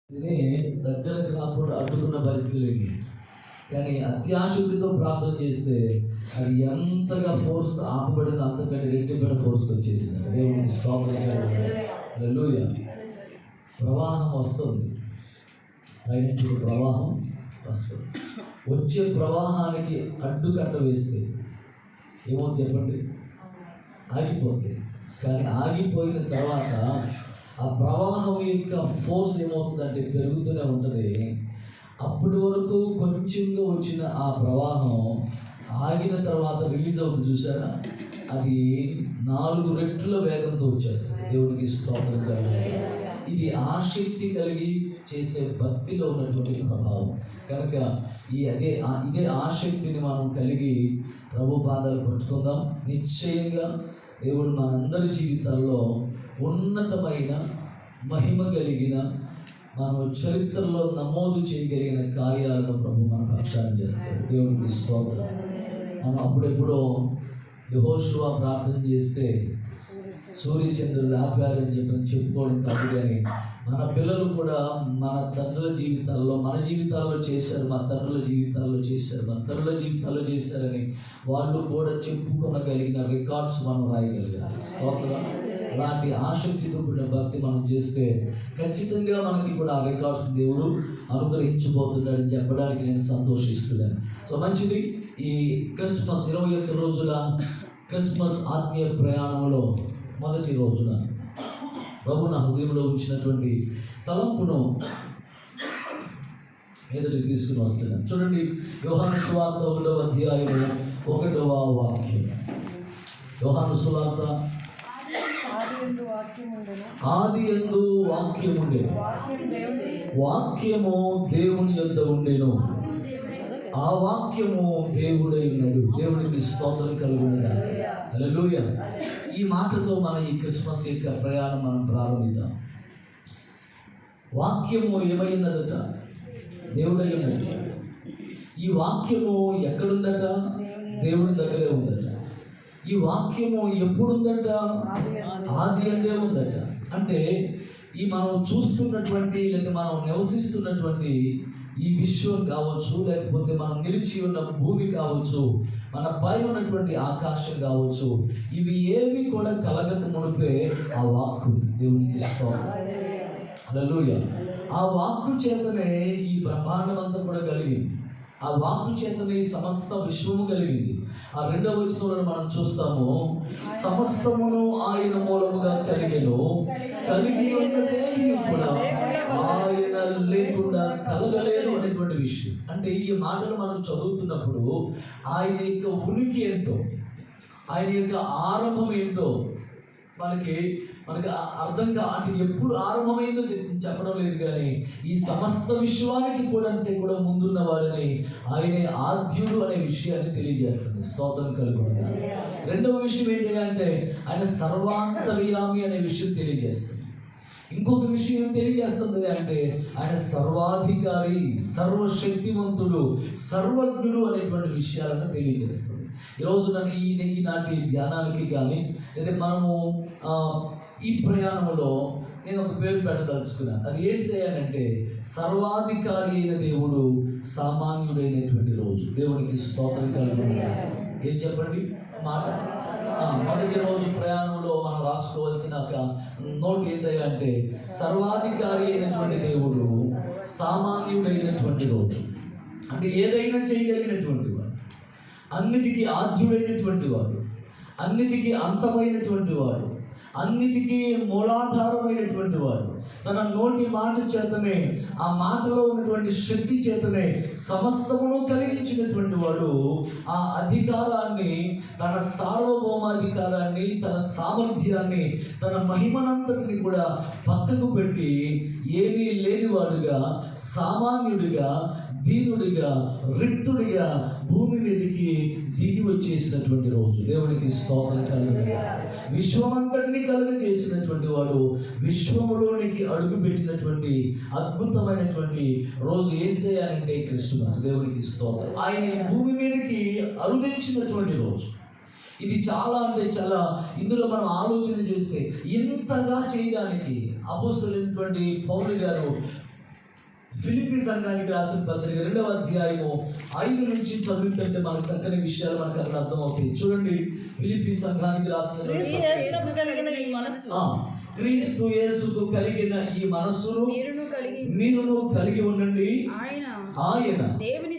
దగ్గరకు రాకుండా అడ్డుకున్న పరిస్థితులు కానీ అత్యాశక్తితో ప్రార్థన చేస్తే అది ఎంతగా ఫోర్స్ ఆపబడిందో అంతకంటే రెట్టింపైన ఫోర్స్తో వచ్చేసింది. దేవునికి స్తోత్రం. హల్లెలూయా. ప్రవాహం వస్తుంది, పైనుంచి ప్రవాహం వస్తుంది. వచ్చే ప్రవాహానికి అడ్డుకట్ట వేస్తే ఏమో చెప్పండి, ఆగిపోతుంది. కానీ ఆగిపోయిన తర్వాత ఆ ప్రవాహం యొక్క ఫోర్స్ ఏమవుతుందంటే పెరుగుతూనే ఉంటుంది. అప్పటి వరకు కొంచెంగా వచ్చిన ఆ ప్రవాహం ఆగిన తర్వాత రిలీజ్ అవుతుంది, చూసారా? అది 4 రెట్ల వేగంతో వచ్చేస్తుంది. దేవుడికి స్తోత్రం కలిగి. ఇది ఆసక్తి కలిగి చేసే భక్తిలో ఉన్నటువంటి ప్రభావం కనుక ఇదే ఆసక్తిని మనం కలిగి ప్రభు పాదాలు పట్టుకుందాం. నిశ్చయంగా దేవుడు మనందరి జీవితాల్లో ఉన్నతమైన మహిమ కలిగిన మనం చరిత్రలో నమోదు చేయగలిగిన కార్యాలను ప్రభు మన పక్షాన్ని చేస్తాడు. దేవునికి స్తోత్రం. మనం అప్పుడెప్పుడో యెహోషువ ప్రార్థన చేస్తే సూర్యచంద్రులు ఆపారని చెప్పుకోవడం కాదు, కానీ మన పిల్లలు కూడా మన తండ్రుల జీవితాల్లో మన జీవితాల్లో చేశారు, మా తండ్రుల జీవితాల్లో చేశారు, మన తల్లుల జీవితాల్లో చేశారని వాళ్ళు కూడా చెప్పుకోగలిగిన రికార్డ్స్ మనం రాయగలిగారు. స్తోత్రం. అలాంటి ఆసక్తితో కూడిన భక్తి మనం చేస్తే ఖచ్చితంగా మనకి కూడా ఆ రికార్డ్స్ దేవుడు అనుగ్రహించబోతున్నాడని చెప్పడానికి నేను సంతోషిస్తున్నాను. సో మంచిది. ఈ క్రిస్మస్ 21 రోజుల క్రిస్మస్ ఆత్మీయ ప్రయాణంలో మొదటి రోజున ప్రభు నా హృదయంలో ఉంచినటువంటి తలంపును ఎదురు తీసుకుని వస్తున్నాను. చూడండి, యోహాను సువార్త 1వ అధ్యాయం 1వ వాక్యం. యోహాను సువార్త ఆదియందు వాక్యముండెను, వాక్యము దేవుని యొద్ద ఉండెను, ఆ వాక్యము దేవుడై ఉన్నాడు. దేవునికి స్తోత్రం కలుగునుగా. హల్లెలూయా. ఈ మాటతో మన ఈ క్రిస్మస్ యొక్క ప్రయాణం మనం ప్రారంభిద్దాం. వాక్యము ఏమైందట? దేవుడై ఉన్నట. ఈ వాక్యము ఎక్కడుందట? దేవుని దగ్గరే ఉందట. ఈ వాక్యము ఎప్పుడుందట? ఆది అందే ఉందట. అంటే ఈ మనం చూస్తున్నటువంటి లేదా మనం నివసిస్తున్నటువంటి ఈ విశ్వం కావచ్చు, లేకపోతే మనం నిలిచి ఉన్న భూమి కావచ్చు, మన పై ఉన్నటువంటి ఆకాశం కావచ్చు, ఇవి ఏవి కూడా కలగక మునిపే ఆ వాక్కు దేవునికి స్తోత్రం. హల్లెలూయా. ఆ వాక్కు చేతనే ఈ బ్రహ్మాండం అంతా కూడా కలిగింది. ఆ వాక్కు చేతనే సమస్త విశ్వము కలిగింది. ఆ 2వ వచనంలో మనం చూస్తాము, సమస్తమును ఆయన మూలముగా కలిగెను, కలిగి ఉన్నదేమీ కూడా ఆయన లేకుండా కలగలేదు అనేటువంటి విషయం. అంటే ఈ మాటలు మనం చదువుతున్నప్పుడు ఆయన యొక్క ఉనికి ఏంటో, ఆయన యొక్క ఆరంభం ఏంటో మనకి అర్థం అంటే ఎప్పుడు ఆరంభమైందో చెప్పడం లేదు, కానీ ఈ సమస్త విశ్వానికి కూడా అంటే కూడా ముందున్న వారిని ఆయనే ఆద్యుడు అనే విషయాన్ని తెలియజేస్తుంది. స్తోత్రం కలుగుతుంది. 2వ విషయం ఏంటి అంటే ఆయన సర్వాంతర్యామి అనే విషయం తెలియజేస్తుంది. ఇంకొక విషయం తెలియజేస్తుంది అంటే ఆయన సర్వాధికారి, సర్వశక్తివంతుడు, సర్వజ్ఞుడు అనేటువంటి విషయాలను తెలియజేస్తుంది. ఈరోజు ఈనాటి ధ్యానానికి కానీ లేదా మనము ఈ ప్రయాణంలో నేను ఒక పేరు పెట్టదలుచుకున్నాను. అది ఏంటి అంటే సర్వాధికారి అయిన దేవుడు సామాన్యుడైనటువంటి రోజు. దేవునికి స్తోత్రం కలుగుతుంది. ఏం చెప్పండి మాట? మొదటి రోజు ప్రయాణంలో మనం రాసుకోవాల్సిన నోట్ ఏంటంటే సర్వాధికారి అయినటువంటి దేవుడు సామాన్యుడైనటువంటి రోజు. అంటే ఏదైనా చేయగలిగినటువంటి వాడు, అన్నిటికీ ఆద్యుడైనటువంటి వాడు, అన్నిటికీ అంతమైనటువంటి వాడు, అన్నిటికీ మూలాధారమైనటువంటి వాడు, తన నోటి మాట చేతనే, ఆ మాటలో ఉన్నటువంటి శక్తి చేతనే సమస్తమును కలిగించినటువంటి వాడు ఆ అధికారాన్ని, తన సార్వభౌమాధికారాన్ని, తన సామర్థ్యాన్ని, తన మహిమనంతటిని కూడా పక్కకు పెట్టి ఏమీ లేనివాడుగా, సామాన్యుడిగా, దీనుడిగా, రిక్తుడిగా భూమి మీదకి దిగి వచ్చేసినటువంటి రోజు. దేవునికి స్తోత్రం కలుగునుగా. విశ్వమంతటిని కలుగజేసినటువంటి వాడు, విశ్వములోనికి అడుగు పెట్టినటువంటి అద్భుతమైనటువంటి రోజు ఏంటి అంటే క్రిస్మస్. దేవునికి స్తోత్రం. ఆయన భూమి మీదకి అరుదించినటువంటి రోజు. ఇది చాలా అంటే చాలా, ఇందులో మనం ఆలోచన చేస్తే ఇంతగా చేయడానికి అపోస్తలుడైనటువంటి పౌలు గారు ఫిలిప్పీ సంఘానికి రాసిన పత్రిక 2వ అధ్యాయము 5 నుంచి చదువుతుంటే మనకు చక్కని విషయాలు మనకు అక్కడ అర్థమవుతాయి. చూడండి, ఫిలిప్పీ సంఘానికి రాసిన క్రీస్తు యేసుకు కలిగిన ఈ మనస్సును మీరును కలిగి ఉండండి. ఆయన దేవుని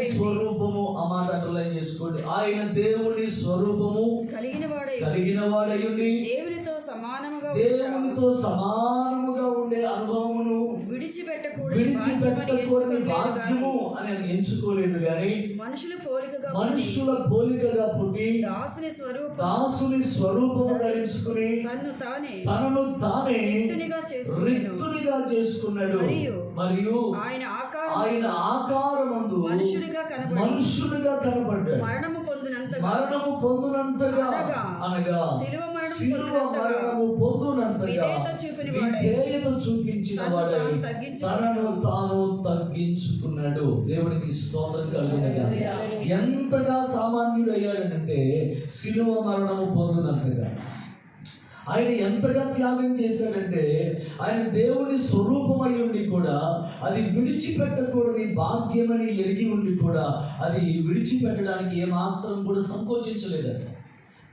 స్వరూపము, ఆ మాట అండర్లైన్ చేసుకోండి. ఆయన దేవుని స్వరూపము కలిగిన వాడయుండి దేవునితో సమానముగా ఉండే అనుభవమును విడిచిపెట్టకూడని భాగ్యము అని ఎంచుకోలేదు గాని మనుషుల పోలికగా పుట్టి దాసుని స్వరూపము ధరించుకుని తనను తానే రిక్తునిగా చేసుకున్నాడు. మరియు ఆయన ఆకారమందు మనుషుడిగా కనబడ్డాడు. మరణము పొందునంతగా అనగా శిలువ మరణము పొందునంతగా విధేయత చూపించిన వాడై తనను తాను తగ్గించుకున్నాడు. దేవునికి స్తోత్రం కలుగునగా. ఎంతగా సామాన్యుడు అయ్యాడంటే శిలువ మరణము పొందునంతగా. ఆయన ఎంతగా త్యాగం చేశాడంటే ఆయన దేవుని స్వరూపమై ఉండి కూడా అది విడిచిపెట్టకూడని భాగ్యమని ఎరిగి ఉండి కూడా అది విడిచిపెట్టడానికి ఏమాత్రం కూడా సంకోచించలేదట.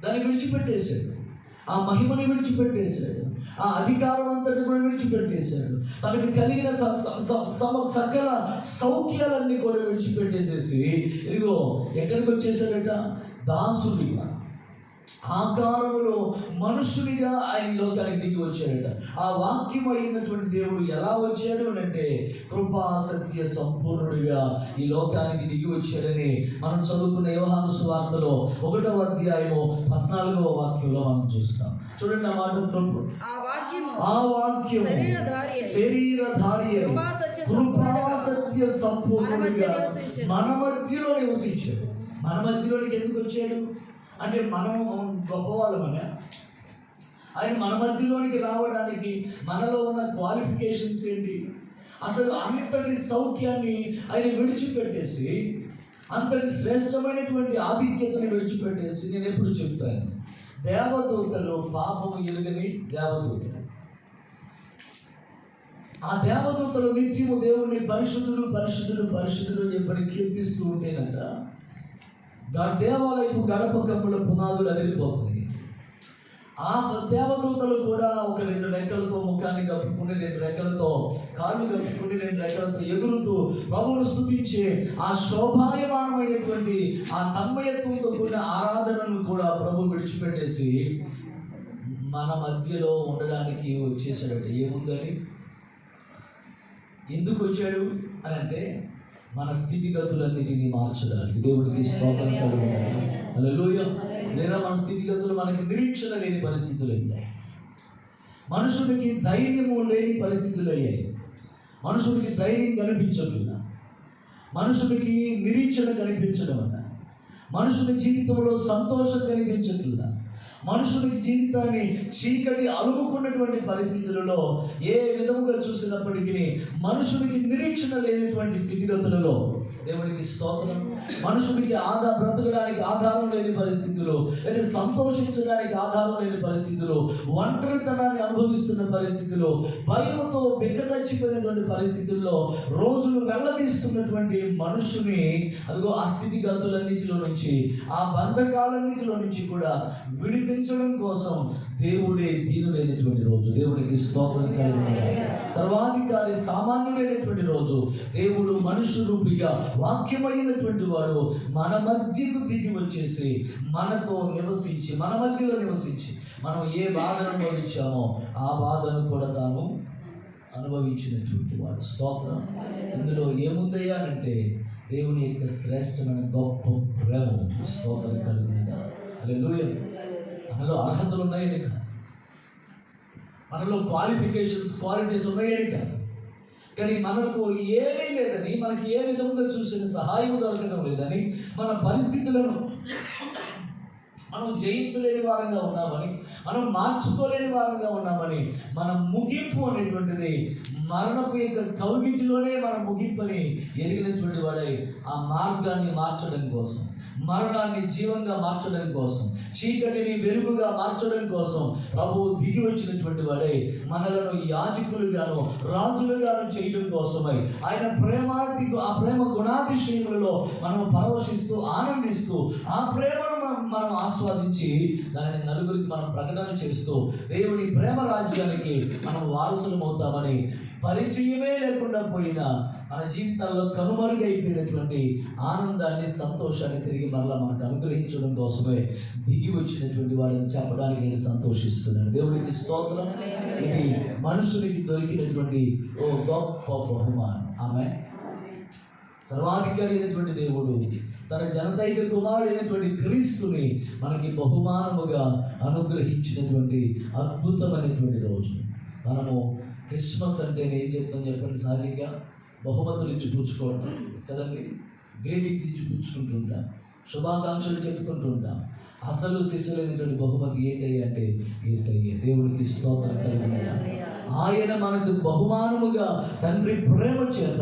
దాన్ని విడిచిపెట్టేశాడు. ఆ మహిమని విడిచిపెట్టేశాడు. ఆ అధికారం అంతటి కూడా విడిచిపెట్టేశాడు. తనకి కలిగిన సకల సౌఖ్యాలన్నీ కూడా విడిచిపెట్టేసేసి ఇదిగో ఎక్కడికి వచ్చేసాడట? దాసుడిగా, ఆకారములో మనుషునిగా ఆయన లోకానికి దిగి వచ్చాడట. ఆ వాక్యం అయినటువంటి దేవుడు ఎలా వచ్చాడు అంటే కృపా సత్య సంపూర్ణుడిగా ఈ లోకానికి దిగి వచ్చాడని మనం చదువుకున్న యోహాను సువార్తలో 1వ అధ్యాయము 14వ వాక్యంలో మనం చూస్తాం. చూడండి, ఆ మాట. ఆ వాక్యం శరీరధారి కృపా సత్య సంపూర్ణుడిగా మన మధ్యలో నివసించాడు. మన మధ్యలోనికి ఎందుకు వచ్చాడు అంటే మనము గొప్పవాళ్ళమనే. ఆయన మన మధ్యలోనికి రావడానికి మనలో ఉన్న క్వాలిఫికేషన్స్ ఏంటి? అసలు అంతటి సౌఖ్యాన్ని ఆయన విడిచిపెట్టేసి, అంతటి శ్రేష్టమైనటువంటి ఆధిక్యతని విడిచిపెట్టేసి, నేను ఎప్పుడు చెప్తాను, దేవదూతలు పాపము ఎరుగని దేవదూతలు. ఆ దేవదూతలు నిత్యము దేవుణ్ణి పరిశుద్ధుడు పరిశుద్ధుడు పరిశుద్ధుడు చెప్పని కీర్తిస్తూ ఉంటేనంట దేవాలయపు గడప కప్పుల పునాదులు అదిరిపోతుంది. ఆ దేవదూతలు కూడా ఒక 2 రెక్కలతో ముఖాన్ని కప్పుకుని, 2 రెక్కలతో కాళ్ళు కప్పుకుని, 2 రెక్కలతో ఎగురుతూ ప్రభువును స్తుతించే ఆ శోభాయమానమైనటువంటి ఆ తన్మయత్వంతో కూడిన ఆరాధనను కూడా ప్రభు విడిచిపెట్టేసి మన మధ్యలో ఉండడానికి వచ్చేసాడట. ఏముందని, ఎందుకు వచ్చాడు అని అంటే మన స్థితిగతులన్నిటినీ మార్చడానికి. దేవుడికి స్తోత్రం కలుగుతుంది. హల్లెలూయా. లేదా మన స్థితిగతులు మనకి నిరీక్షణ లేని పరిస్థితులు అయ్యాయి. మనుషుడికి ధైర్యము లేని పరిస్థితులు అయ్యాయి. మనుషుడికి ధైర్యం కనిపించకుండా, మనుషుడికి నిరీక్షణ కనిపించడం అన్న, మనుషుని జీవితంలో సంతోషం కనిపించకుండా, మనుషుడికి జీవితాన్ని చీకటి అలుముకున్నటువంటి పరిస్థితులలో ఏ విధముగా చూసినప్పటికీ మనుషుడికి నిరీక్షణ లేనటువంటి స్థితిగతులలో దేవునికి స్తోత్రం. మనుషుడికి బ్రతకడానికి ఆధారం లేని పరిస్థితులు, లేదా సంతోషించడానికి ఆధారం లేని పరిస్థితులు, ఒంటరితనాన్ని అనుభవిస్తున్న పరిస్థితులు, భయంతో బిక్కచచ్చిపోయినటువంటి పరిస్థితుల్లో రోజులు వెళ్ళదీస్తున్నటువంటి మనుషుని అదిగో ఆ స్థితిగతులన్నింటిలో నుంచి, ఆ బంధకాలన్నింటిలో నుంచి కూడా విడిపించడం కోసం దేవుడే దీనుడైనటువంటి రోజు. దేవునికి స్తోత్రం కలుగుతుంది. సర్వాధికారి సామాన్యుడైనటువంటి రోజు. దేవుడు మనుషు రూపిగా వాక్యమైనటువంటి వాడు మన మధ్యకు దిగి వచ్చేసి మనతో నివసించి, మన మధ్యలో నివసించి, మనం ఏ బాధను అనుభవించామో ఆ బాధను కూడా తాను అనుభవించినటువంటి వాడు. స్తోత్రం. ఇందులో ఏముందయ్యా అంటే దేవుని యొక్క శ్రేష్టమైన గొప్ప ప్రేమ. స్తోత్రం కలుగుతుంది. హల్లెలూయా. మనలో అర్హతలు ఉన్నాయని కాదు, మనలో క్వాలిటీస్ ఉన్నాయని కాదు, కానీ మనకు ఏమీ లేదని, మనకి ఏ విధంగా చూసిన సహాయం దొరకడం లేదని, మన పరిస్థితులను మనం జయించలేని వారంగా ఉన్నామని, మనం మార్చుకోలేని వారంగా ఉన్నామని, మన ముగింపు అనేటువంటిది మరణపు యొక్క కౌగిటిలోనే మన ముగింపుని ఎరిగినటువంటి వాడై ఆ మార్గాన్ని మార్చడం కోసం, మరణాన్ని జీవంగా మార్చడం కోసం, చీకటిని వెలుగుగా మార్చడం కోసం ప్రభువు దిగి వచ్చినటువంటి వాడే మనలను యాజకులుగాను రాజులుగాను చేయడం కోసమై ఆయన ఆ ప్రేమ గుణాతిశయములలో మనం పరవశిస్తూ ఆనందిస్తూ ఆ ప్రేమను మనం ఆస్వాదించి దానిని నలుగురికి మనం ప్రకటన చేస్తూ దేవుని ప్రేమ రాజ్యానికి మనం వారసులం అవుతామని పరిచయమే లేకుండా పోయిన మన జీవితాల్లో కనుమరుగైపోయినటువంటి ఆనందాన్ని, సంతోషాన్ని తిరిగి మరలా మనకు అనుగ్రహించడం కోసమే దిగి వచ్చినటువంటి వాడిని చెప్పడానికి నేను సంతోషిస్తున్నాను. దేవునికి స్తోత్రం. ఇది మనుషునికి దొరికినటువంటి ఓ గొప్ప బహుమానం. ఆమె సర్వాధికారి అయినటువంటి దేవుడు తన జనదైక కుమారుడైనటువంటి క్రీస్తుని మనకి బహుమానముగా అనుగ్రహించినటువంటి అద్భుతమైనటువంటి రోజు. మనము క్రిస్మస్ అంటే ఏం చెప్తాం చెప్పండి? సహజంగా బహుమతులు ఇచ్చి పుచ్చుకోవటం కదండి, గ్రీటింగ్స్ ఇచ్చి పుచ్చుకుంటుంటాం, శుభాకాంక్షలు చెప్పుకుంటూ ఉంటాం. అసలు శిశులైనటువంటి బహుమతి ఏంటి అంటే యేసయ్య. దేవుడికి స్తోత్రం కలుగునుగాక. ఆయన మనకు బహుమానముగా తండ్రి ప్రేమ చేత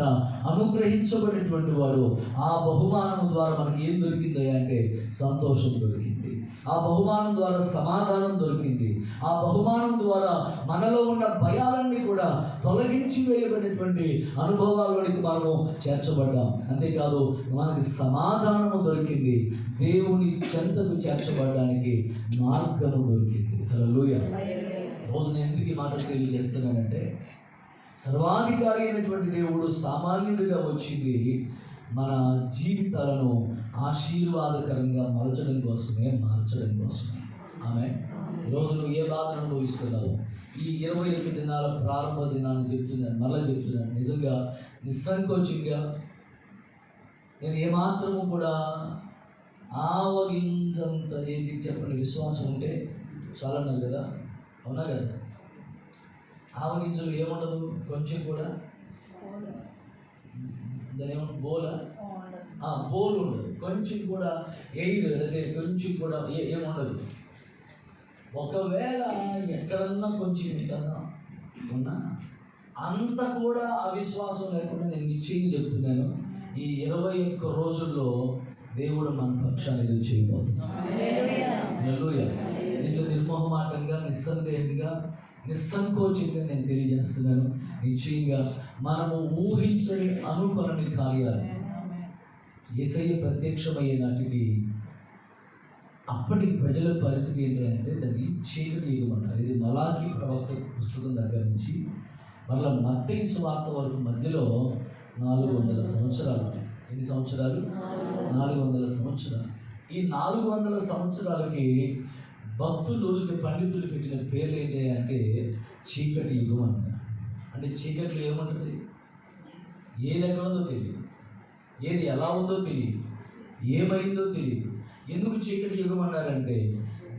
అనుగ్రహించబడినటువంటి వాడు. ఆ బహుమానము ద్వారా మనకి ఏం దొరికింది అంటే సంతోషం దొరికింది. ఆ బహుమానం ద్వారా సమాధానం దొరికింది. ఆ బహుమానం ద్వారా మనలో ఉన్న భయాలన్నీ కూడా తొలగించి వేయబడినటువంటి అనుభవాల్లోనికి మనము చేర్చబడ్డాం. అంతేకాదు మనకి సమాధానము దొరికింది. దేవుని చెంతకు చేర్చబడడానికి మార్గము దొరికింది. హల్లెలూయా. రోజు నేను ఎందుకు ఈ మాటలు తెలియజేస్తున్నానంటే, సర్వాధికారి అయినటువంటి దేవుడు సామాన్యుడిగా వచ్చింది మన జీవితాలను ఆశీర్వాదకరంగా మార్చడం కోసమే. ఆమె ఈరోజు నువ్వు ఏ బాధను అనుభవిస్తున్నావు? ఈ 21 దినాల ప్రారంభ దినాన్ని చెప్తున్నాను. నిజంగా నిస్సంకోచంగా నేను ఏమాత్రము కూడా ఆవగింజంత ఏంటి చెప్పండి విశ్వాసం ఉంటే చాలన్నారు కదా, అవునా కదా? ఆవగింజలు ఏముండదు, కొంచెం కూడా దాని ఏమంటారు, బోలు ఉండదు, కొంచెం కూడా ఎయిర్ అదే కొంచెం కూడా ఏముండదు. ఒకవేళ ఎక్కడన్నా కొంచెం ఇంతన్నా ఉన్నా అంత కూడా అవిశ్వాసం లేకుండా నేను నిశ్చయంగా చెప్తున్నాను, ఈ 21 రోజుల్లో దేవుడు మన పక్షాన్ని ఎదురు చేయబోతున్నాడు. హల్లెలూయా. దీంట్లో నిర్మోహమాటంగా, నిస్సందేహంగా, నిస్సంకోచంగా నేను తెలియజేస్తున్నాను. నిశ్చయంగా మనము ఊహించని అనుకొనని కార్యాలు యేసయ్య ప్రత్యక్షమయ్యే నాటికి అప్పటి ప్రజల పరిస్థితి ఏంటంటే దాన్ని చీకటి యుగమంటారు. ఇది మలాకి ప్రవక్త పుస్తకం దగ్గర నుంచి మళ్ళీ మత్తయి సువార్త వరకు మధ్యలో 400 సంవత్సరాలు. ఎన్ని సంవత్సరాలు? 400 సంవత్సరాలు. ఈ 400 సంవత్సరాలకి భక్తులు, పండితులు పెట్టిన పేర్లు ఏంటి అంటే చీకటి యుగం అంటారు. అంటే చీకట్లో ఏముంటుంది, ఏది ఎక్కడ ఉందో తెలియదు, ఏది ఎలా ఉందో తెలియదు, ఏమైందో తెలియదు. ఎందుకు చీకటి యుగం అన్నారంటే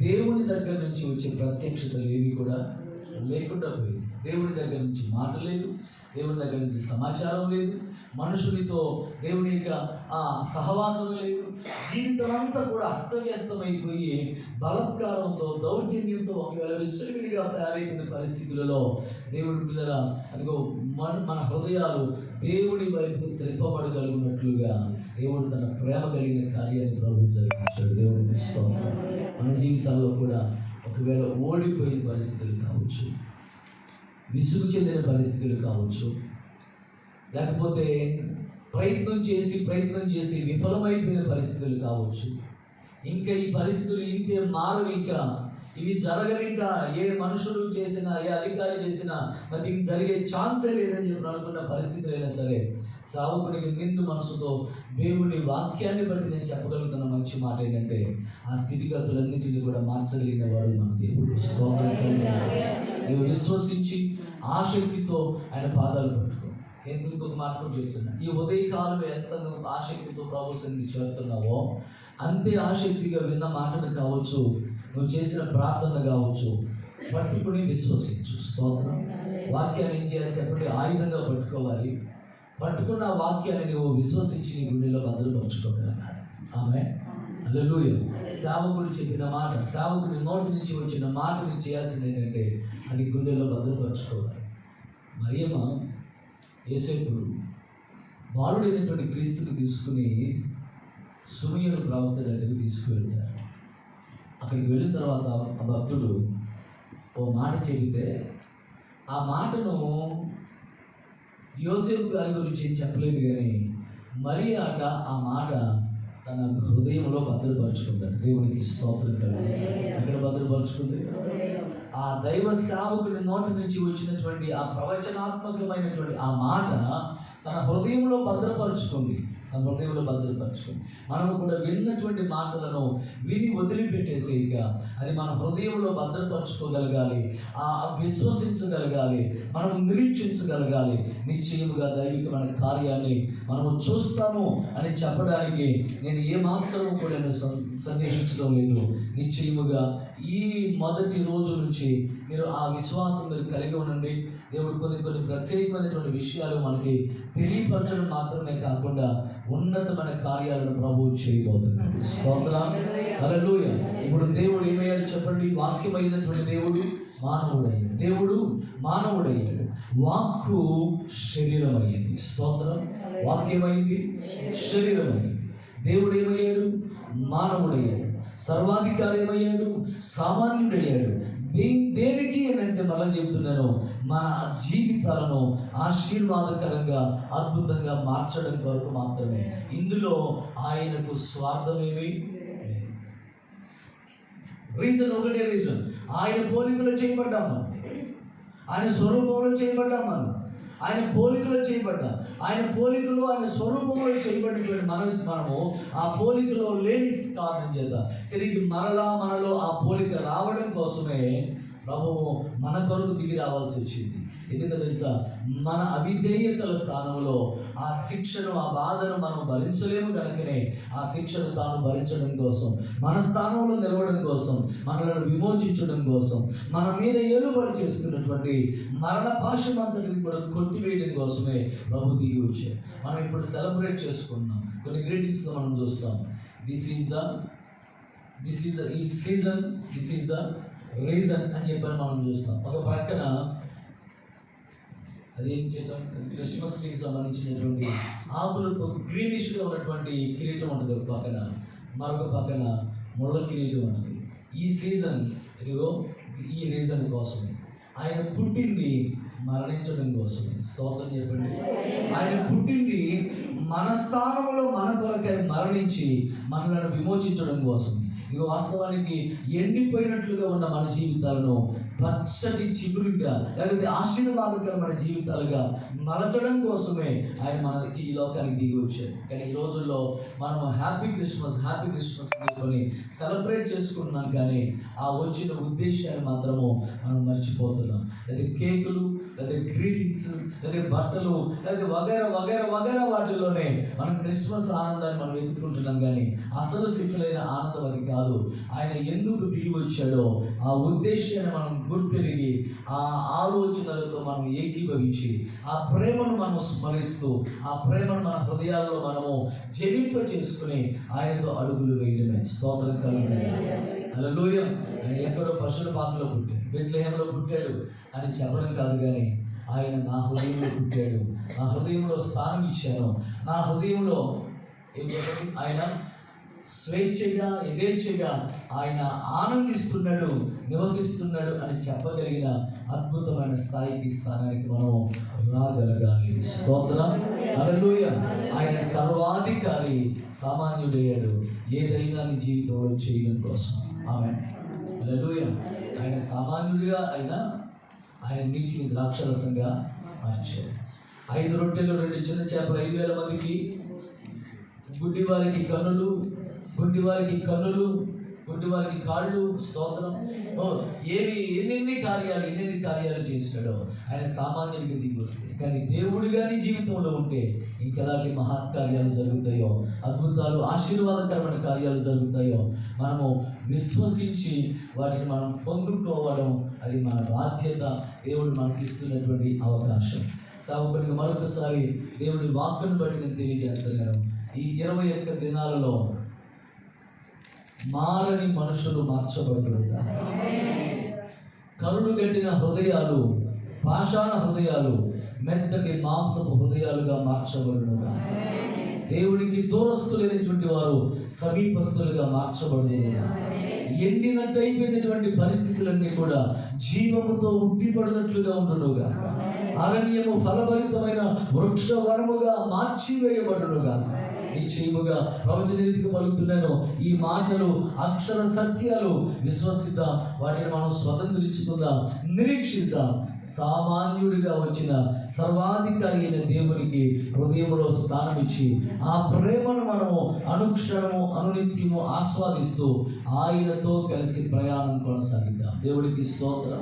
దేవుని దగ్గర నుంచి వచ్చే ప్రత్యక్షతలు ఏవి కూడా లేకుండా పోయింది. దేవుని దగ్గర నుంచి మాట లేదు, దేవుని దగ్గర నుంచి సమాచారం లేదు, మనుషునితో దేవుని యొక్క సహవాసం లేదు. జీవితం అంతా కూడా అస్తవ్యస్తమైపోయి బలత్కారంతో, దౌర్జన్యంతో, ఒకవేళ విచ్చలవిడిగా తయారైన పరిస్థితులలో దేవుడి పిల్లల అదిగో మన హృదయాలు దేవుడి వైపు త్రిప్పబడగలిగినట్లుగా దేవుడు తన ప్రేమ కలిగిన కార్యాన్ని ప్రభు జరిగించాడు. దేవుడికి స్తోత్రం. మన జీవితాల్లో కూడా ఒకవేళ ఓడిపోయిన పరిస్థితులు కావచ్చు, విసుగు చెందిన పరిస్థితులు కావచ్చు, లేకపోతే ప్రయత్నం చేసి విఫలమైపోయిన పరిస్థితులు కావచ్చు, ఇంకా ఈ పరిస్థితులు ఇంతే మారవు, ఇంకా ఇవి జరగదు, ఇంకా ఏ మనుషులు చేసినా, ఏ అధికారి చేసినా అది జరిగే ఛాన్సే లేదని చెప్పి అనుకున్న పరిస్థితులైనా సరే, సావుకుడికి నిండు మనసుతో దేవుని వాక్యాన్ని బట్టి నేను చెప్పగలుగుతున్న మంచి మాట ఏంటంటే ఆ స్థితిగతులన్నింటినీ కూడా మార్చగలిగిన వాడు మన దేవుడు. నువ్వు విశ్వసించి ఆసక్తితో ఆయన పాదాలు పట్టుకో. నేను ఇంకొక మాట కూడా చెప్తున్నాను, ఈ ఉదయకాలం ఎంత నువ్వు ఆసక్తితో ప్రభు సన్నిధికి చేరుతున్నావో అంతే ఆసక్తిగా విన్న మాటను కావచ్చు, నువ్వు చేసిన ప్రార్థన కావచ్చు, పట్టుకుని విశ్వసించు. స్తోత్రం. వాక్యాన్ని ఏం చేయాలి చెప్పండి? ఆయుధంగా పట్టుకోవాలి. పట్టుకున్న వాక్యాన్ని నువ్వు విశ్వసించి నీ గుండెలో భద్రపరచుకోగలగాలి. ఆమె హల్లెలూయా. సేవకుడు చెప్పిన మాట, సేవకుడి నోటి నుంచి వచ్చిన మాటని చేయాల్సింది ఏంటంటే అది గుండెలో భద్రపరచుకోవాలి. మరియమ్మ యేసేపు బాలుడైనటువంటి క్రీస్తుని తీసుకుని సుమయోను ప్రవక్త దగ్గరికి తీసుకువెళ్తారు. అక్కడికి వెళ్ళిన తర్వాత ఆ భక్తుడు ఓ మాట చెబితే ఆ మాటను యోసేపు గారి గురించి చెప్పలేదు, కానీ మరియాట ఆ మాట తన హృదయంలో భద్రపరుచుకుంటారు. దేవునికి స్తోత్రం కలుగు. ఎక్కడ భద్రపరుచుకుంది? ఆ దైవ సేవకుడి నోటి నుంచి వచ్చినటువంటి ఆ ప్రవచనాత్మకమైనటువంటి ఆ మాట తన హృదయంలో భద్రపరుచుకుంది. తన హృదయంలో భద్రపరుచుకుంది. మనము కూడా విన్నటువంటి మాటలను విని వదిలిపెట్టేసేయక అది మన హృదయంలో భద్రపరుచుకోగలగాలి, విశ్వసించగలగాలి, మనము నిరీక్షించగలగాలి. నిశ్చయముగా దైవికమైన కార్యాన్ని మనము చూస్తాము అని చెప్పడానికి నేను ఏమాత్రము కూడా సందేహించడం లేదు. నిశ్చయముగా ఈ మొదటి రోజు నుంచి మీరు ఆ విశ్వాసం మీరు కలిగి ఉండండి. దేవుడు కొన్ని ప్రత్యేకమైనటువంటి విషయాలు మనకి తెలియపరచడం మాత్రమే కాకుండా ఉన్నతమైన కార్యాలను ప్రభువు చేయబోతున్నాడు. స్తోత్రం, హల్లెలూయా. ఇప్పుడు దేవుడు ఏమయ్యాడు చెప్పండి? వాక్యమైనటువంటి దేవుడు మానవుడయ్యాడు. దేవుడు మానవుడయ్యాడు. వాక్కు శరీరమయ్యింది. స్తోత్రం. వాక్యమైంది, శరీరమైంది. దేవుడు ఏమయ్యాడు? మానవుడయ్యాడు. సర్వాధికారి ఏమయ్యాడు? సామాన్యుడయ్యాడు. దేనికి అంటే మళ్ళీ చెబుతున్నాను, మన జీవితాలను ఆశీర్వాదకరంగా అద్భుతంగా మార్చడం కొరకు మాత్రమే. ఇందులో ఆయనకు స్వార్థమేమి రీజన్ ఒకటే రీజన్. ఆయన పోలికలో చేయబడ్డాము, ఆయన స్వరూపంలో చేయబడ్డాము, ఆయన పోలికలో చేయబడ్డా. ఆయన పోలికలో ఆయన స్వరూపంలో చేయబడినటువంటి మనము ఆ పోలికలో లేని కారణం చేత తిరిగి మనలో ఆ పోలిక రావడం కోసమే ప్రభువు మన కొరకు దిగి రావాల్సి వచ్చింది. ఎందుకంటే తెలుసా, మన అవిధేయతల స్థానంలో ఆ శిక్షను, ఆ బాధను మనం భరించలేము కనుకనే ఆ శిక్షను తాను భరించడం కోసం, మన స్థానంలో నిలవడం కోసం, మనలను విమోచించడం కోసం, మన మీద ఏలుబడి చేస్తున్నటువంటి మరణ పాశమంతటిని కూడా కొట్టివేయడం కోసమే ప్రభు దిగి వచ్చారు. మనం ఇప్పుడు సెలబ్రేట్ చేసుకుంటున్నాం. కొన్ని గ్రీటింగ్స్లో మనం చూస్తాం. దిస్ ఈజ్ ద రీజన్ అని చెప్పని మనం చూస్తాం. ఒక ప్రక్కన అదేం చేద్దాం, క్రిస్మస్ ట్రీకి సంబంధించినటువంటి ఆకులతో గ్రీనిష్గా ఉన్నటువంటి కిరీటం ఉంటుంది ఒక పక్కన, మరొక పక్కన ముళ్ళ కిరీటం ఉంటుంది. ఈ సీజన్ ఇదిగో ఈ రీజన్ కోసమే. ఆయన పుట్టింది మరణించడం కోసమే. స్తోత్రం చెప్పండి. ఆయన పుట్టింది మన స్థానంలో మన కొరకై మరణించి మనలను విమోచించడం కోసం. ఇక వాస్తవానికి ఎండిపోయినట్లుగా ఉన్న మన జీవితాలను పచ్చటి చిగురుగా లేకపోతే ఆశీర్వాదకరమైన జీవితాలుగా మలచడం కోసమే ఆయన మనకి ఈ లోకానికి దిగి వచ్చారు. కానీ ఈ రోజుల్లో మనం హ్యాపీ క్రిస్మస్ అని సెలబ్రేట్ చేసుకుంటున్నాం, కానీ ఆ వచ్చిన ఉద్దేశాన్ని మాత్రము మనం మర్చిపోతున్నాం. లేదా కేకులు, లేదా గ్రీటింగ్స్, లేదా బట్టలు, లేదా వగైరా వాటిల్లోనే మనం క్రిస్మస్ ఆనందాన్ని మనం వెతుక్కుంటున్నాం. కానీ అసలు శిశులైన ఆనందం అది కాదు. ఆయన ఎందుకు దిగి వచ్చాడో ఆ ఉద్దేశాన్ని మనం గుర్తిరిగి ఆ ఆలోచనలతో మనం ఏకీభవించి ఆ ప్రేమను మనం స్మరిస్తూ ఆ ప్రేమను మన హృదయాల్లో మనము జనింప చేసుకుని ఆయనతో అడుగులు వేయడమే. స్తోత్రం కలుగును. హల్లెలూయా. ఆయన ఎక్కడో పశువుల పాకలో పుట్టాడు, బెత్లెహేములో పుట్టాడు అని చెప్పడం కాదు, కానీ ఆయన నా హృదయంలో పుట్టాడు, నా హృదయంలో స్థానం ఇచ్చాను, నా హృదయంలో ఏం చెప్పండి, ఆయన స్వేచ్ఛగా యథేచ్ఛగా ఆయన ఆనందిస్తున్నాడు, నివసిస్తున్నాడు అని చెప్పగలిగిన అద్భుతమైన స్థానానికి మనం రాగలగాలి. స్తోత్రం, హల్లెలూయా. ఆయన సర్వాధికారి, సామాన్యుడయ్యాడు ఏదైనా నీ జీవితంలో చేయడం కోసం. ఆమేన్, హల్లెలూయా. ఆయన సామాన్యుడిగా అయినా ఆయన నీటిని ద్రాక్షరసంగా మార్చాడు. 5 రొట్టెలు 2 చిన్న చేపలు 5,000 మందికి, గుడ్డివారికి కన్నులు, గుడ్డివారికి కాళ్ళు. స్తోత్రం. ఎన్ని కార్యాలు చేస్తాడో ఆయన సామాన్యుడికి దిగి వస్తాయి. కానీ దేవుడిగా నీ జీవితంలో ఉంటే ఇంకెలాంటి మహత్కార్యాలు జరుగుతాయో, అద్భుతాలు, ఆశీర్వాదకరమైన కార్యాలు జరుగుతాయో మనము విశ్వసించి వాటిని మనం పొందుకోవడం అది మన బాధ్యత. దేవుడు మనకి ఇస్తున్నటువంటి అవకాశం. సేవకుడిగా మరొకసారి దేవుడి వాక్కును బట్టి నేను తెలియజేస్తున్నాను. ఈ 21 దినాలలో మారని మనుషులు మార్చబడుతుందా? కరుడు గట్టిన హృదయాలు, పాషాణ హృదయాలు మెత్తటి మాంసపు హృదయాలుగా మార్చబడునుగా. దేవునికి దూరస్తులైనటువంటి వారు సమీపస్తులుగా మార్చబడుతున్నారు. ఎండినట్టు అయిపోయినటువంటి పరిస్థితులన్నీ కూడా జీవముతో ఉట్టిపడినట్లుగా ఉండునుగా, అరణ్యము ఫలభరితమైన వృక్షవనముగా మార్చివేయబడునుగా. నిశ్చయముగా ప్రవచన రీతిగా పలుకుతున్నాను. ఈ మాటలు అక్షర సత్యాలు. విశ్వసిద్దాం, వాటిని మనం స్వతంత్రించుకుందాం, నిరీక్షిద్దాం. సామాన్యుడిగా వచ్చిన సర్వాధికారి అయిన దేవునికి హృదయంలో స్థానం ఇచ్చి ఆ ప్రేమను మనము అనుక్షణము అనునిత్యము ఆస్వాదిస్తూ ఆయనతో కలిసి ప్రయాణం కొనసాగిద్దాం. దేవుడికి స్తోత్రం.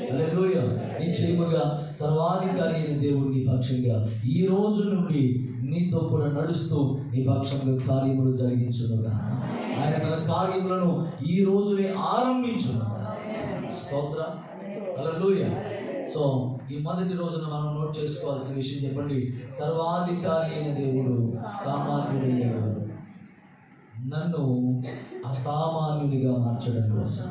హల్లెలూయా. నిశ్చయముగా సర్వాధికారి అయిన దేవుని పక్షంగా ఈ రోజు నుండి నీతో కూడా నడుస్తూ నీ పక్షంగా కార్యములు జరిగించునుగా. ఆయన తన కార్యములను ఈ రోజునే ఆరంభించునుగా. స్తోత్రం. హల్లెలూయా. సో ఈ మొదటి రోజున మనం నోట్ చేసుకోవాల్సిన విషయం చెప్పండి. సర్వాధికారి అయిన దేవుడు సామాన్యుడయ్యాడు. నన్ను అసామాన్యుడిగా మార్చడం కోసం.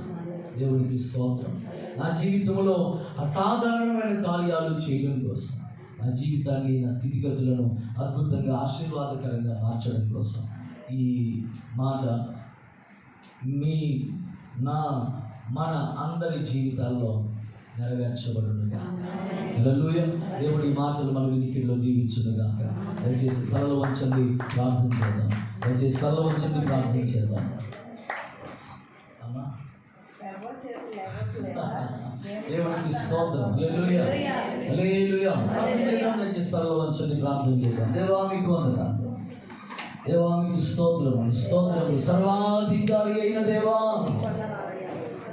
దేవుడికి స్తోత్రం. నా జీవితంలో అసాధారణమైన కార్యాలు చేయడం కోసం, నా జీవితాన్ని, నా స్థితిగతులను అద్భుతంగా ఆశీర్వాదకరంగా మార్చడం కోసం ఈ మాట మన అందరి జీవితాల్లో నెరవేర్చబడునుగా. హల్లెలూయా. దేవుడి మాటలు మన వినికిడిలో దీవించునుగా. దయచేసి తలలు వంచండి, ప్రార్థన చేద్దాం. దయచేసి తలలు వంచండి, ప్రార్థన చేద్దాం. దేవునికి స్తోత్రం. హల్లెలూయా. హల్లెలూయా. దయచేసి తలలు వంచండి, ప్రార్థన చేద్దాం. దేవా మీకు వందనాలు. దేవా మీకు స్తోత్రం. స్తోత్రం. సర్వాధికారి అయిన దేవా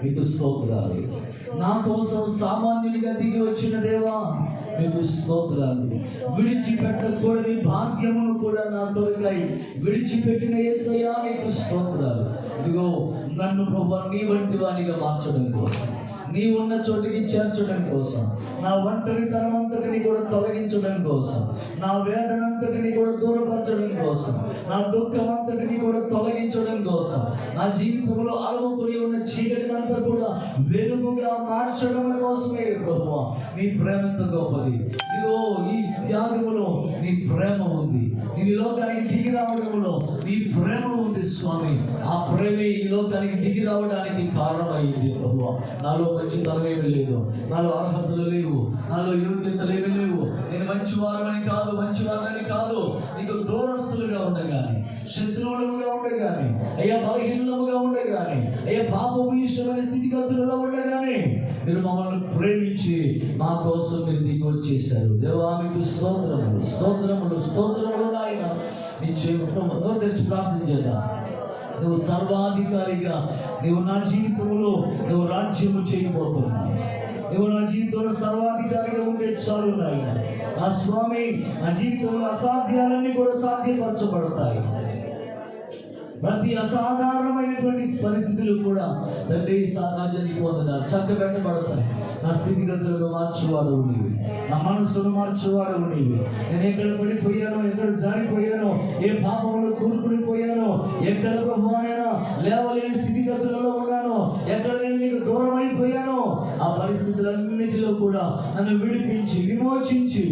మీకు స్తోత్రాలు. నా కోసం సామాన్యుడిగా దిగి వచ్చిన దేవా మీకు స్తోత్రాలు. విడిచిపెట్టకూడని భాగ్యమును కూడా నా కొరకై విడిచిపెట్టిన యేసయ్యా మీకు స్తోత్రాలు. ఇదిగో నన్ను ప్రభువా నీ వంటి వానిగా మార్చడం కోసం, నీ ఉన్న చోటికి చేర్చడం కోసం, నా ఒంటరితనం అంతటిని కూడా తొలగించడం కోసం, నా వేదన అంతటిని కూడా దూరపరచడం కోసం, నా దుఃఖం అంతటిని కూడా తొలగించడం కోసం, నా జీవితంలో అలముకుని ఉన్న చీకటినంతా కూడా వెలుగుగా మార్చడం కోసమే ప్రభువా నీ ప్రేమ ఎంత గొప్పది. ఇదిగో ఈ త్యాగములో నీ ప్రేమ ఉంది. నీ లోకానికి దిగి రావడంలో నీ ప్రేమ ఉంది స్వామి. ఆ ప్రేమే ఈ లోకానికి దిగి రావడానికి కారణమైంది ప్రభువా. నాలో మంచితనం ఏమీ లేదు, నాలో అర్హతలు లేవు, నాలో యోగ్యతలు ఏమీ లేవు. నేను మంచివారమని కాదు, మంచివారమని కాదు, నీకు దూరస్తులుగా ఉండగాని, శత్రువులుగా ఉండగాని, అయ్యా బలహీనముగా ఉండగాని, అయ్యా పాపము ఇష్టమైన స్థితిగతులలో ఉండగాని మీరు మమ్మల్ని ప్రేమించి మా కోసం మీరు దిగి వచ్చేసారు. దేవా మీకు స్తోత్రములు, స్తోత్రములు, స్తోత్రములు. ఆయన నిశ్చయం తెరిచి ప్రార్థన చేద్దాం. నువ్వు సర్వాధికారిగా నువ్వు నా జీవితంలో నువ్వు రాజ్యము చేయబోతున్నావు. నువ్వు నా జీవితంలో సర్వాధికారిగా ఉంటే చాలు నాయన. నా స్వామి, నా జీవితంలో అసాధ్యాలన్నీ కూడా సాధ్యపరచబడతాయి. ప్రతి అసాధారణమైనటువంటి పరిస్థితులు కూడా తండ్రి రాజ్యానికి పొందడాలు చక్కబెట్టబడతాయి. నా స్థితిగతులను మార్చువాడు నీవు, నా మనస్సును మార్చువాడు నీవు. నేను ఎక్కడ పడిపోయానో, ఎక్కడ జారిపోయానో, ఏ పాపంలో కూరుకుని పోయానో, ఎక్కడ ప్రభువైనా లేవలేని స్థితిగతులలో ఉన్నానో, ఎక్కడ నేను నీకు దూరం అయిపోయానో, ఆ పరిస్థితులన్నిటిలో కూడా నన్ను విడిపించి విమోచించి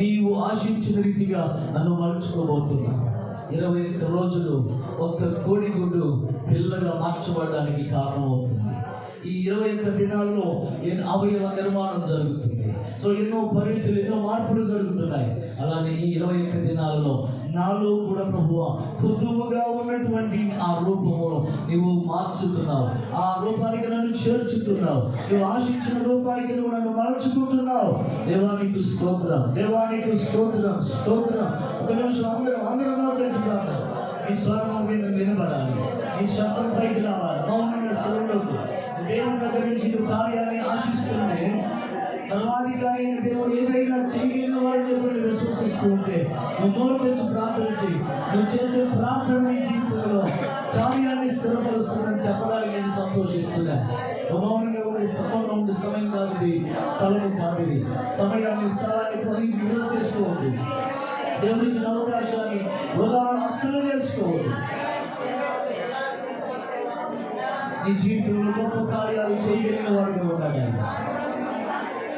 నీవు ఆశించిన రీతిగా నన్ను మలుచుకోబోతున్నా. 21 రోజులు ఒక్క కోడిగుడ్డు పిల్లగా మార్చబడడానికి కారణమవుతుంది. ఈ 21 దినాల్లో అవయవ నిర్మాణం జరుగుతుంది. సో ఎన్నో పరిస్థితులు, ఎన్నో మార్పులు జరుగుతున్నాయి. అలానే ఈ 21 దినాల్లో నాలో కూడా ప్రభువా కొద్దుగా ఉన్నటువంటి ఆ రూపమును నీవు మార్చుతున్నావు. ఆ రూపానికి నన్ను చేర్చుతున్నావు. నువ్వు ఆశించిన రూపానికి నువ్వు నన్ను మలచుకుంటున్నావు. దేవానికి స్తోత్రం, దేవానికి స్తోత్రం, స్తోత్రం. ఒక నిమిషం అందరం ప్రార్థన. ఈ స్వరం మీద వినబడాలి, ఈ శబ్దం పైకి రావాలి. మౌనంగా స్వరంలోకి దేవుని దగ్గర నుంచి నువ్వు కార్యాన్ని ఆశిస్తుంటే, సర్వాధికారి అయిన దేవుడు ఏదైనా చేయగలిగిన వాడిని చెప్పి విశ్వసిస్తూ ఉంటే నువ్వు నోరు తెచ్చి ప్రార్థన చేయి. నువ్వు చేసే ప్రార్థన నీ జీవితంలో కార్యాన్ని స్థిరపరుస్తుందని చెప్పడానికి నేను సంతోషిస్తున్నా. మౌనంగా ఉండే స్థలంలో ఉండే సమయం కాదు, స్థలము కాదు. సమయాన్ని, స్థలాన్ని విడుదల చేసుకోవద్దు. దేవుడి ఇచ్చిన అవకాశాన్ని వృధా అస్సలు చేసుకోవద్దు. నీ జీవితంలో గొప్ప కార్యాలు చేయగలిగిన వాడిగా ఉండాలి.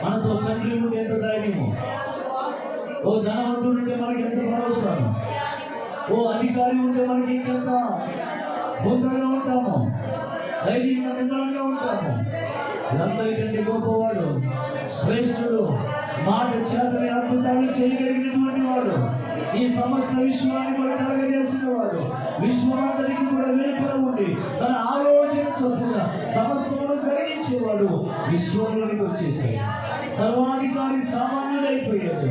మనతో తండ్రి ఉంటే ఎంత ధైర్యము, ఓ ధనవంతుడు ఉంటే మనకి ఎంత భరోసా. ఓ అధికారి ఉంటే మనకి ఇంకెంత ముందుగా ఉంటాము, ధైర్యంగా నిమ్మలంగా ఉంటాము. అందరికంటే గొప్పవాడు, శ్రేష్ఠుడు, మాట చేతని అద్భుతాలు చేయగలిగినటువంటి వాడు, ఈ సమస్త విశ్వాన్ని కూడా కలగజేసిన వాడు, విశ్వమంతరికి కూడా వెలుపల ఉండి తన ఆలోచన చొప్పున సమస్తమును జరిగించేవాడు విశ్వంలోనికి వచ్చేసాడు. సర్వాధికారి సామాన్యుడైపోయాడు.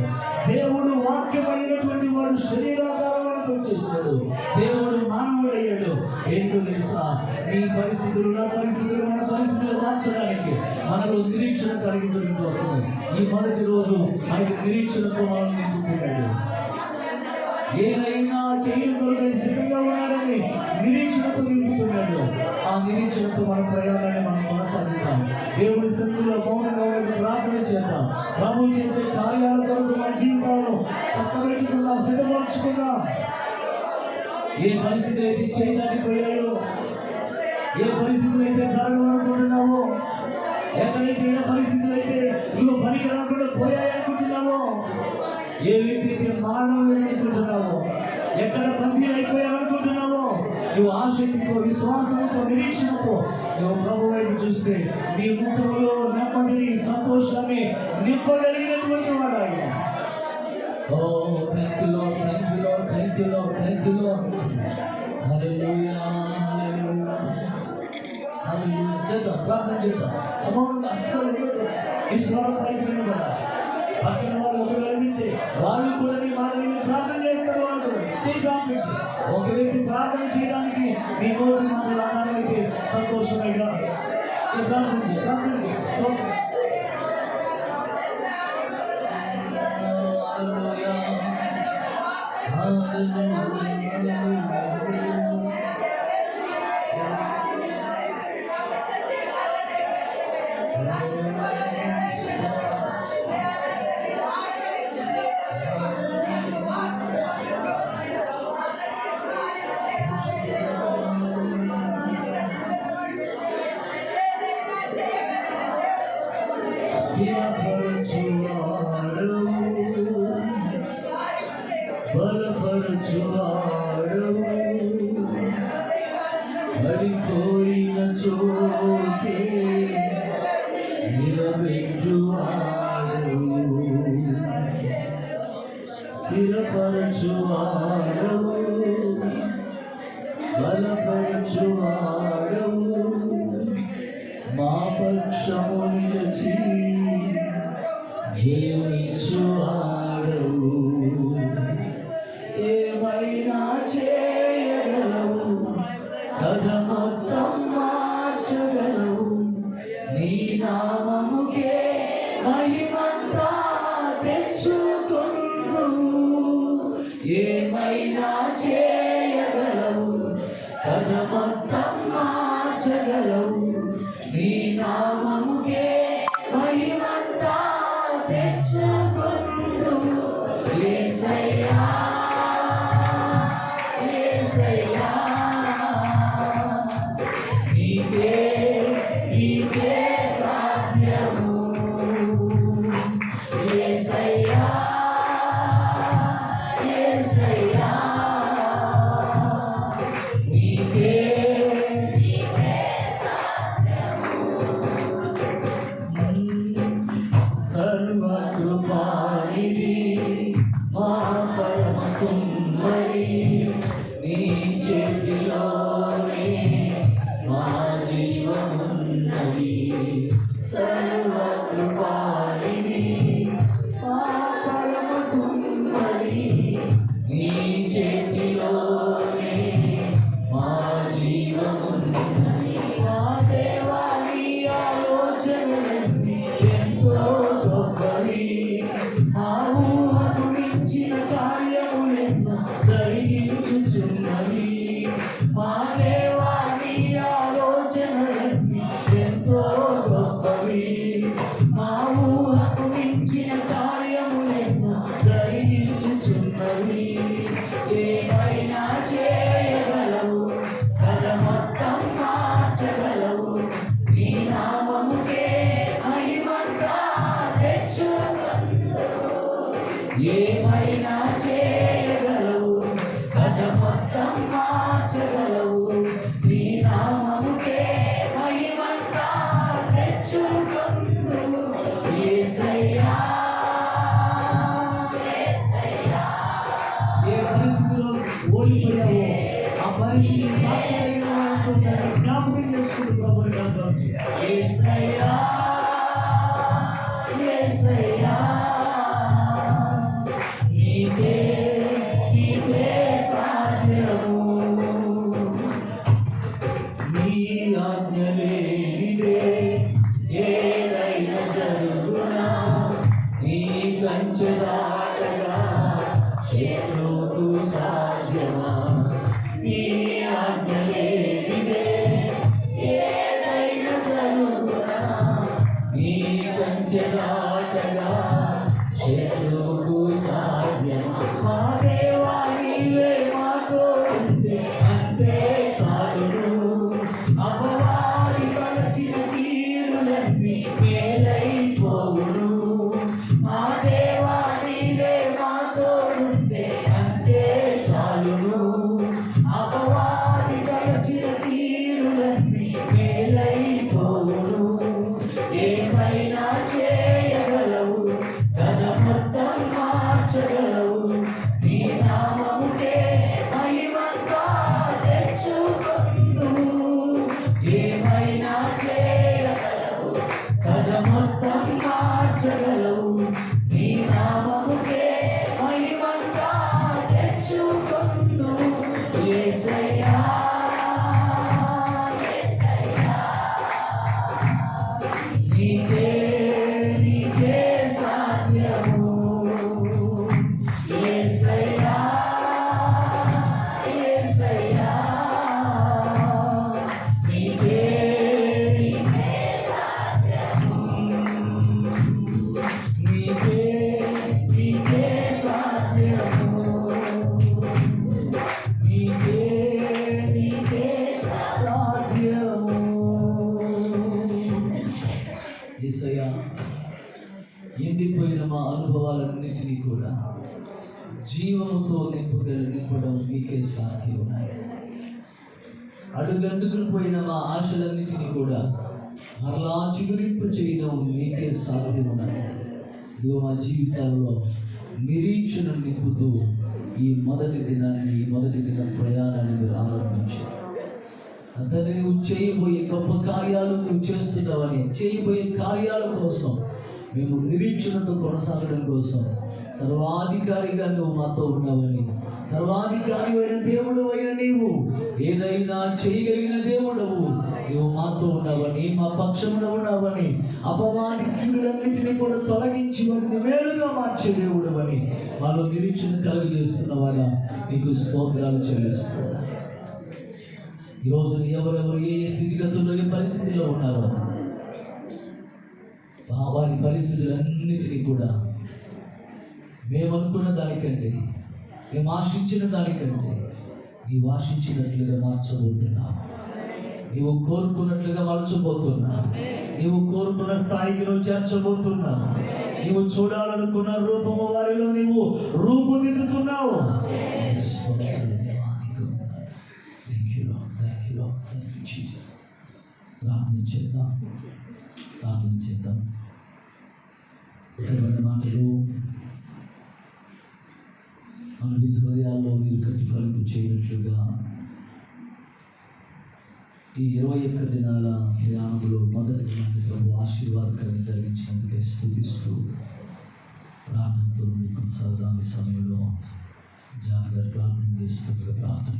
దేవుడు వాక్యమైనటువంటి వాడు శరీరాకారంలోకి వచ్చేసాడు. దేవుడు మానవుడయ్యాడు. ఏంటో తెలుసా, నీ పరిస్థితులు, నా పరిస్థితులు, మన పరిస్థితులు మార్చడానికి మనలో నిరీక్షణ కలిగించడం కోసం ఈ మొదటి రోజు మనకి నిరీక్షణతో మనం నింపుతున్నాడు. ఏదైనా చేయడానికి సిద్ధంగా ఉన్నాడని నిరీక్షణతో నింపుతున్నాడు. ఆ నిరీక్షణతో మన ప్రయాణాన్ని మనం కొనసాగిద్దాం. దేవుడి సన్నిధిలో మౌనంగా ప్రార్థన చేద్దాం. ప్రభు చేసే కార్యాల కొరకు మన జీవితాలను చక్కబెట్టుకుందాం, సిద్ధపరచుకుందాం. ఏ పరిస్థితులు అయితే చేయలేకపోయాయో, ఏ పరిస్థితులు అయితే జరగమనుకుంటున్నావో, ఎక్కడైతే ఏ పరిస్థితులు అయితే నువ్వు పనికి రాకుండా పోయాయనుకుంటున్నావో, ఏ వ్యక్తి అయితే మానవం లేదనుకుంటున్నావో, ఎక్కడ బందీ అయిపోయావనుకుంటున్నావో, నువ్వు ఆసక్తితో, విశ్వాసంతో, నిరీక్షణతో నువ్వు ప్రభు వైపు చూస్తే నీ ముఖంలో నెమ్మదిని, సంతోషాన్ని నింపగలిగినటువంటి వాడు ఆయన. Oh thank you Lord, thank you Lord, thank you Lord, thank you Lord. Hallelujah, hallelujah, hallelujah. చేద్దాం, ప్రార్థన చేద్దాం. అమౌంట్ అస్సలు విశ్వాసానికి కదా పక్కన వాళ్ళు ఒకవేళ వింటే వాళ్ళు కూడా నీ మాటని ప్రార్థన చేస్తారు. వాళ్ళు చేయి ప్రార్థించి ఒక వ్యక్తి ప్రార్థన చేయడానికి నీ నోటి మాటలు ఆధారమైతే సంతోషమైనా ప్రార్థించి ప్రార్థించి స్తోత్రం. పడిపోయిన చోటే నిలబెట్టువాడు, స్థిరపరచువాడు, బలపరచువాడు, మా పక్షము నిలిచి జయమిచ్చువాడు. ఏమైనా చేయగలవు, కథ మొత్తం మార్చగలవు, నీ నామముకే మహిమంతా తెచ్చుకొందువు. ఏమైనా చేయగలవు, కథ మొత్తం మార్చగలవు, నీ నామముకే మహిమంతా తెచ్చుకొందువు. యేసయ్యా, యేసయ్యా, నీకే నీకే సాధ్యము. యేసయ్యా, యేసయ్యా, నీకే నీకే సాధ్యము. సర్వకృపానిధి మా పరమ కుమ్మరి, నీ చేతిలోనే మా జీవమున్నది. సర్వకృపానిధి మా పరమ కుమ్మరి, నీ చేతిలోనే మా జీవమున్నది. మా దేవా, నీ ఆలోచనలన్నీ ఎంతో గొప్పవి, మా ఊహకు మించిన శత్రువుకు సాధ్యమా? నీ ఆజ్ఞ లేనిదే ఏదైనా జరుగునా? నీ కంచె దాటగా శత్రువుకు సాధ్యమా? మా దేవా నీవే మాతో ఉంటే అంతే చాలును. అపవాది తలచిన కీడులన్నీ మేలైపోవును. మా దేవా నీవే మాతో ఉంటే అంతే చాలును. అపవాది తలచిన కీడులన్నీ మేలైపోవును. ఏమైనా చేయగలవు, కథ మొత్తం మార్చగలవు. నీ నామముకే మహిమంతా తెచ్చుకొందుము. ఏమైనా చేయగలవు, కథ మొత్తం మార్చగలవు. నీ నామముకే మహిమంతా తెచ్చుకొందుము. యేసయ్యా నీకే నీకే సాధ్యము. యేసయ్యా యేసయ్యా నీకే నీకే సాధ్యము. నీకే నీకే సాధ్యము. నీకే నీకే సాధ్యము. యేసయ్యా, ఎండిపోయిన మా అనుభవాలన్నింటినీ కూడా జీవముతో నింపడం నీకే సాధ్యం. అడుగంటుకుని పోయిన మా ఆశలన్నింటినీ కూడా మరలా చిగురింపు చేయడం నీకే సాధ్యం. ఇదిగో మా జీవితాల్లో నిరీక్షణ నింపుతూ ఈ మొదటి దిన ప్రయాణాన్ని మీరు ఆరంభించారు. అతన్ని నువ్వు చేయబోయే గొప్ప కార్యాలు నువ్వు చేస్తున్నావని, చేయబోయే కార్యాల కోసం మేము నిరీక్షణతో కొనసాగడం కోసం సర్వాధికారిగా నువ్వు మాతో ఉన్నావని, సర్వాధికారి అయిన దేవుడు అయిన నీవు ఏదైనా చేయగలిగిన దేవుడవు, నువ్వు మాతో ఉన్నావని, మా పక్షంలో ఉన్నావని, అపవాది కీడులన్నింటినీ కూడా తొలగించి వాటిని మేలుగా మార్చే దేవుడు అని వాళ్ళు నిరీక్షణ కలుగజేస్తున్నవాడా నీకు స్తోత్రాలు చెల్లిస్తున్నాను. ఈరోజు ఎవరెవరు ఏ స్థితిగతుల్లో ఏ పరిస్థితిలో ఉన్నారో వారి పరిస్థితులన్నిటినీ కూడా మేము అనుకున్న దానికంటే, మేము ఆశించిన దానికంటే నీవు ఆశించినట్లుగా మార్చబోతున్నావు. నీవు కోరుకున్నట్లుగా మార్చబోతున్నావు. నీవు కోరుకున్న స్థాయికి నువ్వు చేర్చబోతున్నావు. నీవు చూడాలనుకున్న రూపము వారిలో నీవు రూపుదిద్దుతున్నావు. ప్రార్థించేద్దాం. మాటలు మన హృదయాల్లో మీరు కట్టి ఫలింపు చేయనట్లుగా ఈ 21 దినాల ప్రయాణంలో మొదటి దినాన్ని ప్రభు ఆశీర్వాదకరంగా జరిగించినందుకే స్తుతిస్తూ ప్రార్థనతో కొనసాగుదాం. ఈ సమయంలో జాన్ గారు ప్రార్థన చేస్తూ ప్రార్థన